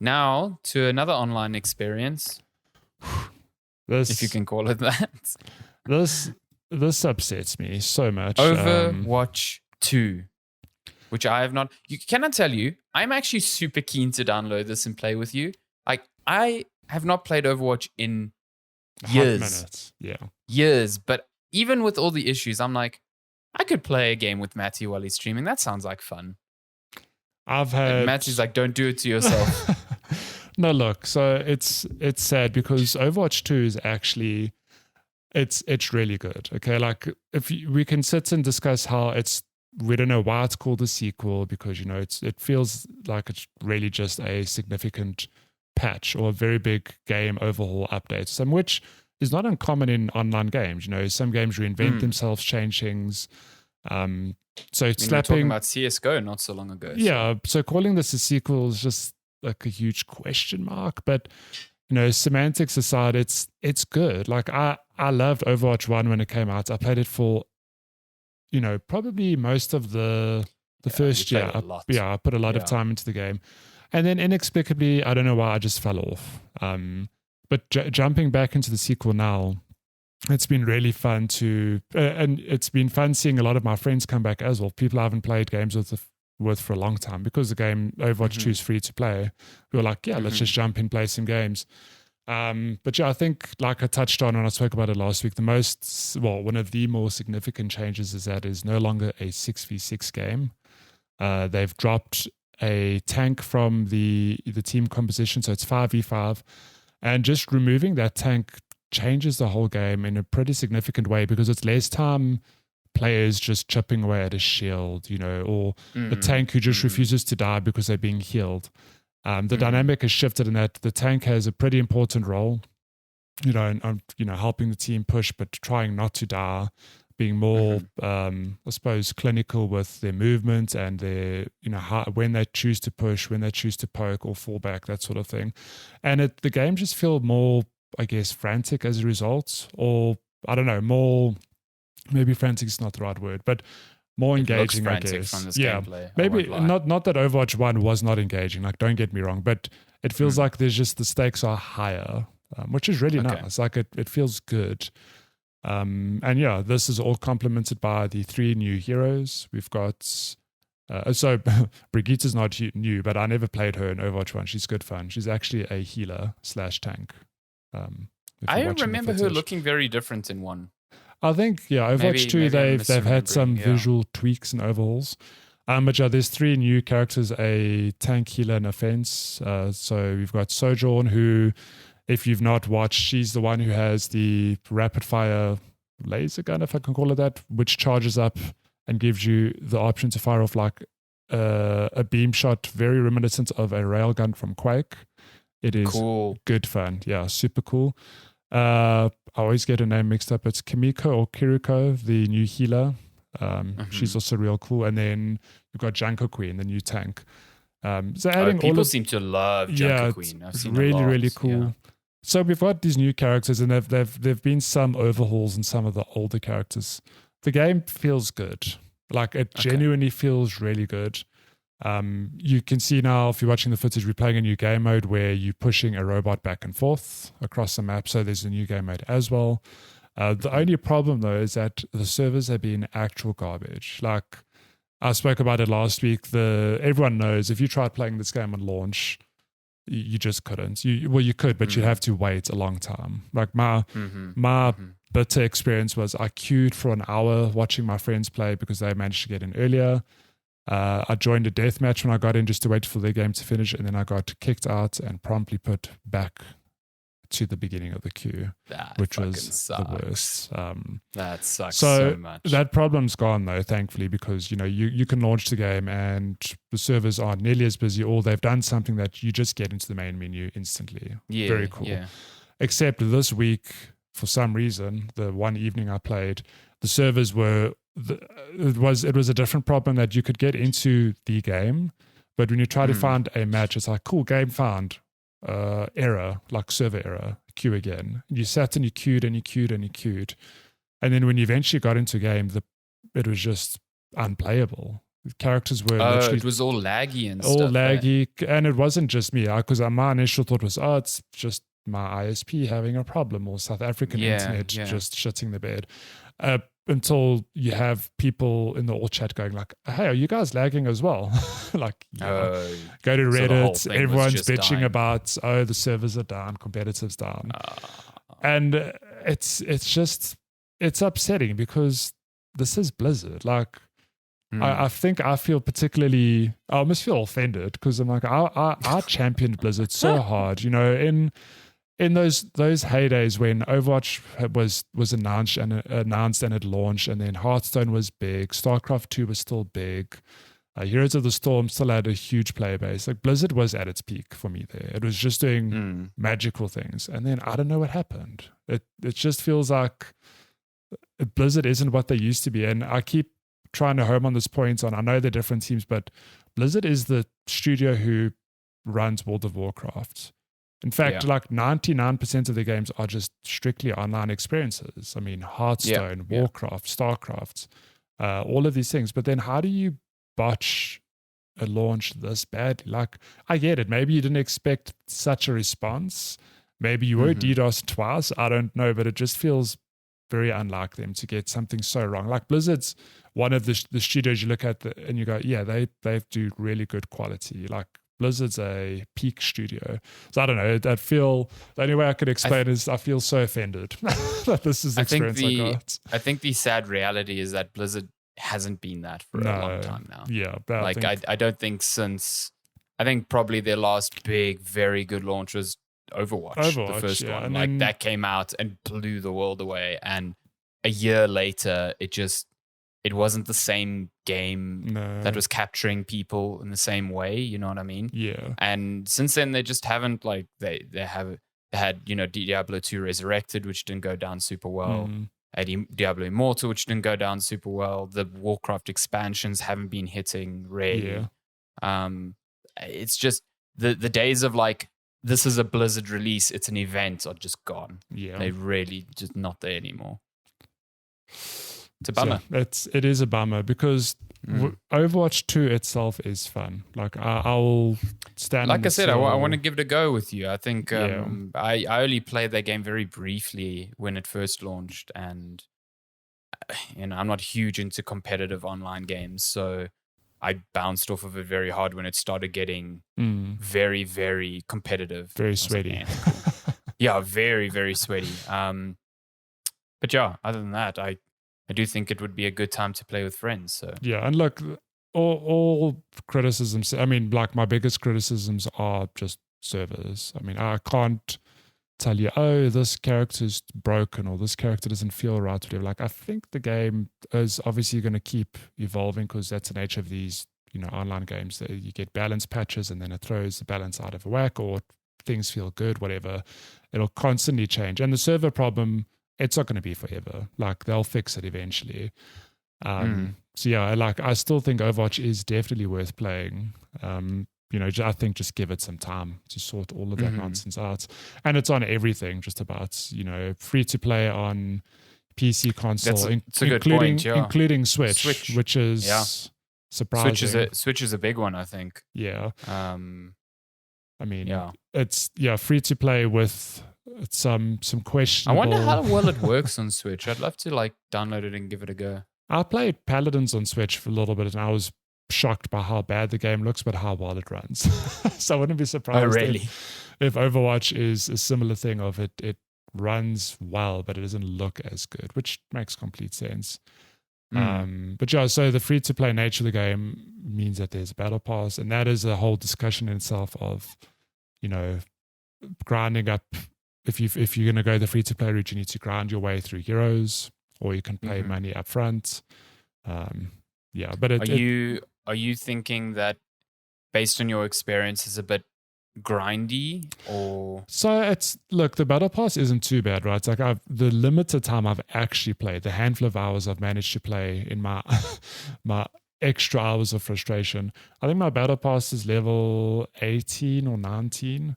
Now to another online experience, if you can call it that. This upsets me so much. Overwatch 2, which I have not. You cannot tell you. I'm actually super keen to download this and play with you. Like, I have not played Overwatch in years. Hot minutes. Yeah. Years. But even with all the issues, I'm like, I could play a game with Matty while he's streaming. That sounds like fun. I've had Matty's like, don't do it to yourself. No, look, so it's sad because Overwatch 2 is actually it's really good. Okay, like we can sit and discuss how we don't know why it's called a sequel because it feels like it's really just a significant patch or a very big game overhaul update, some which is not uncommon in online games. Some games reinvent themselves, change things. So it's we were talking about CS:GO not so long ago. Yeah, so calling this a sequel is just like a huge question mark. But semantics aside, it's good. Like I loved Overwatch 1 when it came out. I played it for probably most of the first year. I put a lot of time into the game, and then inexplicably, I don't know why, I just fell off. But jumping back into the sequel now, it's been really fun and it's been fun seeing a lot of my friends come back as well. People I haven't played games with for a long time because the game Overwatch 2 is free to play. We were like, let's just jump in, play some games. But I think like I touched on when I spoke about it last week, one of the more significant changes is that it's no longer a 6v6 game. They've dropped a tank from the team composition, so it's 5v5, and just removing that tank changes the whole game in a pretty significant way because it's less time players just chipping away at a shield, or a tank who just refuses to die because they're being healed. The dynamic has shifted in that the tank has a pretty important role, helping the team push, but trying not to die, being more, I suppose, clinical with their movement and their, when they choose to push, when they choose to poke or fall back, that sort of thing. And the game just feels more, I guess, frantic as a result, or I don't know, more, maybe frantic is not the right word, but more engaging, I guess. From this gameplay, maybe not that Overwatch 1 was not engaging, like don't get me wrong, but it feels like there's just the stakes are higher, which is really nice. Like it feels good. And this is all complemented by the 3 new heroes. We've got so Brigitte's not new, but I never played her in Overwatch 1. She's good fun. She's actually a healer/tank. I remember her looking very different in 1. I think, Overwatch 2, they've had some visual tweaks and overhauls. But there's 3 new characters, a tank, healer, and a fence. So we've got Sojourn, who, if you've not watched, she's the one who has the rapid-fire laser gun, if I can call it that, which charges up and gives you the option to fire off like a beam shot, very reminiscent of a railgun from Quake. It is good fun. Yeah, super cool. I always get her name mixed up. It's Kimiko or Kiriko, the new healer. She's also real cool. And then you've got Junker Queen, the new tank. So adding people seem to love Junker Queen. I've seen really cool. Yeah. So we've got these new characters, and there've been some overhauls in some of the older characters. The game feels good. Like it genuinely feels really good. You can see now, if you're watching the footage, we're playing a new game mode where you're pushing a robot back and forth across the map. So there's a new game mode as well. The only problem, though, is that the servers have been actual garbage. Like I spoke about it last week. Everyone knows if you tried playing this game on launch, you just couldn't. You could, but you'd have to wait a long time. Like my bitter experience was I queued for an hour watching my friends play because they managed to get in earlier. I joined a deathmatch when I got in just to wait for their game to finish, and then I got kicked out and promptly put back to the beginning of the queue, which was the worst. That sucks so much. That problem's gone though, thankfully, because you can launch the game and the servers aren't nearly as busy, or they've done something that you just get into the main menu instantly. Yeah, very cool. Yeah. Except this week, for some reason, the one evening I played, the servers were. It was a different problem that you could get into the game, but when you try to find a match, it's like, cool, game found, error, like server error, queue again. You sat and you queued and you queued and you queued, and then when you eventually got into game, it was just unplayable. Characters were Oh, literally it was all laggy and all stuff. laggy, and it wasn't just me, because my initial thought was, oh, it's just my ISP having a problem or South African internet just shitting the bed. Until you have people in the all chat going like, hey, are you guys lagging as well? Like, go to Reddit, everyone's bitching about, oh, the servers are down, competitive's down. And it's upsetting because this is Blizzard. Like, I think I feel particularly, I almost feel offended because I'm like, I championed Blizzard so hard, in those heydays when Overwatch was announced and it launched, and then Hearthstone was big, StarCraft 2 was still big, Heroes of the Storm still had a huge player base. Like, Blizzard was at its peak for me there. It was just doing magical things, and then I don't know what happened. It just feels like Blizzard isn't what they used to be, and I keep trying to home on this point on, I know they're different teams, but Blizzard is the studio who runs World of Warcraft. In fact, like 99% of the games are just strictly online experiences. I mean, Hearthstone, Warcraft, StarCraft, all of these things. But then how do you botch a launch this badly? Like, I get it. Maybe you didn't expect such a response. Maybe you were DDoS twice. I don't know, but it just feels very unlike them to get something so wrong. Like, Blizzard's one of the studios you look at and you go, yeah, they do really good quality. Like, Blizzard's a peak studio. So I don't know. The only way I could explain is I feel so offended that this is the experience I got. I think the sad reality is that Blizzard hasn't been that for a long time now. Yeah. I don't think I think probably their last big, very good launch was Overwatch, the first one. Like, that came out and blew the world away. And a year later, it wasn't the same game that was capturing people in the same way. You know what I mean? Yeah. And since then, they just haven't, like, they had, Diablo 2 Resurrected, which didn't go down super well. Diablo Immortal, which didn't go down super well. The Warcraft expansions haven't been hitting really. Yeah. It's just the days of, like, this is a Blizzard release, it's an event, are just gone. Yeah. They're really just not there anymore. It's a bummer. So it is a bummer because Overwatch 2 itself is fun. Like, I'll stand. Like I said, I want to give it a go with you. I think I only played that game very briefly when it first launched, and I'm not huge into competitive online games, so I bounced off of it very hard when it started getting very, very competitive. Very sweaty. Yeah, very, very sweaty. But yeah, other than that, I do think it would be a good time to play with friends. So yeah, and look, all criticisms. I mean, like, my biggest criticisms are just servers. I mean, I can't tell you, oh, this character's broken or this character doesn't feel right. Whatever. Like, I think the game is obviously going to keep evolving because that's the nature of these, online games. That you get balance patches and then it throws the balance out of whack, or things feel good, whatever. It'll constantly change, and the server problem, it's not going to be forever. Like, they'll fix it eventually. So yeah, like, I still think Overwatch is definitely worth playing. I think just give it some time to sort all of that nonsense out. And it's on everything, just about, free to play on PC, console, it's a good point, including Switch, which is surprising. Switch is a big one, I think. Yeah. I mean, it's free to play with some questionable. I wonder how well it works on Switch. I'd love to, like, download it and give it a go. I played Paladins on Switch for a little bit, and I was shocked by how bad the game looks, but how well it runs. So I wouldn't be surprised if Overwatch is a similar thing of it runs well, but it doesn't look as good, which makes complete sense. But yeah, so the free-to-play nature of the game means that there's a battle pass, and that is a whole discussion in itself of, grinding up. If you're going to go the free-to-play route, you need to grind your way through heroes, or you can pay money up front. But are you thinking that, based on your experience, is a bit grindy, or? So the battle pass isn't too bad, right? It's like the limited time I've actually played, the handful of hours I've managed to play in my my extra hours of frustration, I think my battle pass is level 18 or 19.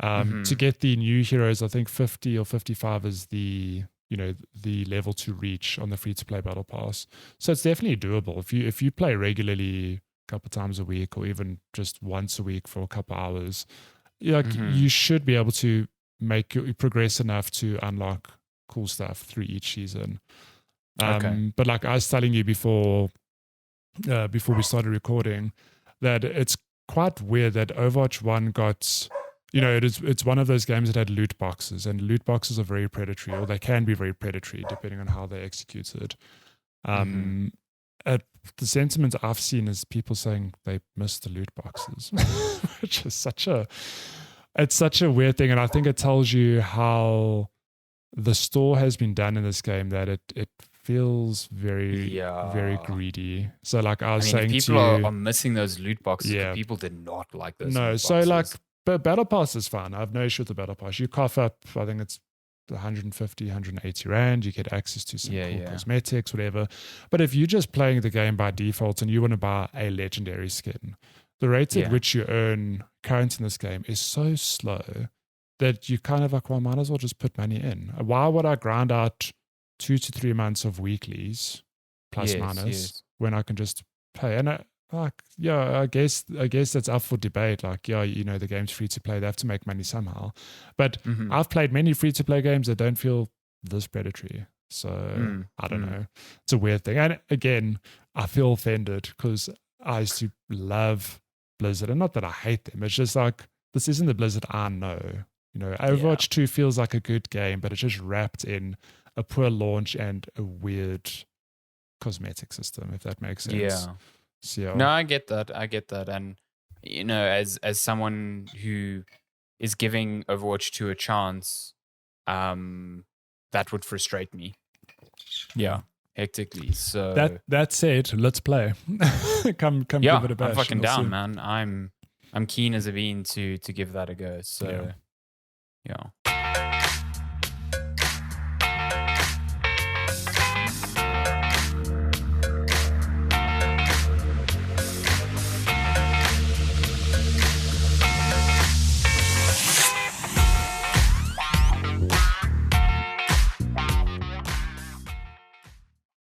To get the new heroes, I think 50 or 55 is the the level to reach on the free to play battle pass. So it's definitely doable if you play regularly a couple times a week or even just once a week for a couple hours. You should be able to make you progress enough to unlock cool stuff through each season. But like I was telling you before we started recording, that it's quite weird that Overwatch 1 got, it's one of those games that had loot boxes, and loot boxes are very predatory, or they can be very predatory depending on how they're executed. The sentiment I've seen is people saying they miss the loot boxes, which is such a weird thing. And I think it tells you how the store has been done in this game, that it feels very, very greedy. So like I was saying, people are missing those loot boxes. Yeah. People did not like those. No, loot so boxes. like, but Battle Pass is fun. I have no issue with the Battle Pass. You cough up, I think it's 150, 180 Rand. You get access to some cool cosmetics, whatever. But if you're just playing the game by default and you want to buy a legendary skin, the rate at which you earn currency in this game is so slow that you kind of like, well, might as well just put money in. Why would I grind out 2 to 3 months of weeklies plus minus when I can just pay? And I guess that's up for debate. Like, the game's free to play. They have to make money somehow. But I've played many free to play games that don't feel this predatory. So I don't know. It's a weird thing. And again, I feel offended because I used to love Blizzard. And not that I hate them. It's just like, this isn't the Blizzard I know. Overwatch 2 feels like a good game, but it's just wrapped in a poor launch and a weird cosmetic system, if that makes sense. Yeah. So, no, I get that. And, as someone who is giving Overwatch 2 a chance, that would frustrate me. Yeah. Hectically. So that said, let's play. come give it a bash. I'm fucking down, man. I'm keen as a bean to give that a go. So yeah.